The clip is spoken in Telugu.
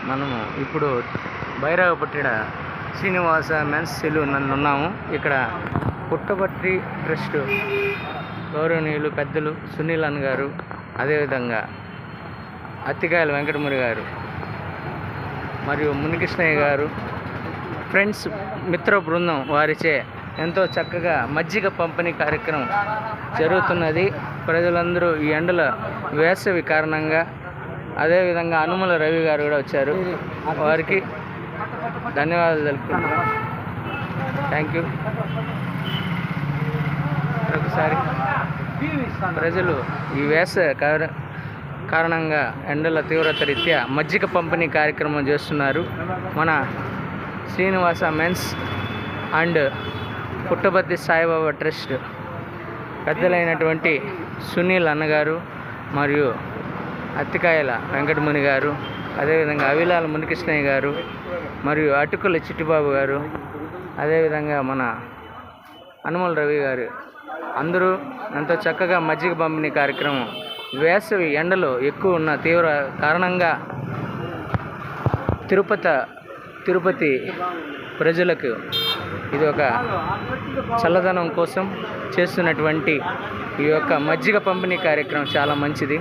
మనము ఇప్పుడు బైరాగపట్టిన శ్రీనివాస మెన్స్ సెలూన్ నందు ఉన్నాము. ఇక్కడ పుట్టపర్తి ట్రస్ట్ గౌరవనీయులు పెద్దలు సునీల్ అన్న గారు, అదేవిధంగా అత్తికాయల వెంకటమురి గారు మరియు మునికృష్ణయ్య గారు, ఫ్రెండ్స్ మిత్ర బృందం వారిచే ఎంతో చక్కగా మజ్జిగ పంపిణీ కార్యక్రమం జరుగుతున్నది. ప్రజలందరూ ఈ ఎండల వేసవి కారణంగా, అదేవిధంగా అనుమల రవి గారు కూడా వచ్చారు. వారికి ధన్యవాదాలు తెలుపుకుంటున్నాం. Thank you. ఒకసారి ప్రజలు ఈ వేసవి కారణంగా ఎండల తీవ్రత రీత్యా మజ్జిగ పంపిణీ కార్యక్రమం చేస్తున్నారు. మన Srinivasa men's and Puttaparthi Saibaba trust పెద్దలైనటువంటి సునీల్ అన్నగారు మరియు అత్తికాయల వెంకటముని గారు, అదేవిధంగా అవిలాల మునికృష్ణయ్య గారు మరియు అటుకుల చిట్టిబాబు గారు, అదేవిధంగా మన అనుమల రవి గారు అందరూ ఎంతో చక్కగా మజ్జిగ పంపిణీ కార్యక్రమం వేసవి ఎండలు ఎక్కువ ఉన్న తీవ్ర కారణంగా తిరుపతి ప్రజలకు ఇది ఒక చల్లదనం కోసం చేస్తున్నటువంటి ఈ యొక్క మజ్జిగ పంపిణీ కార్యక్రమం చాలా మంచిది.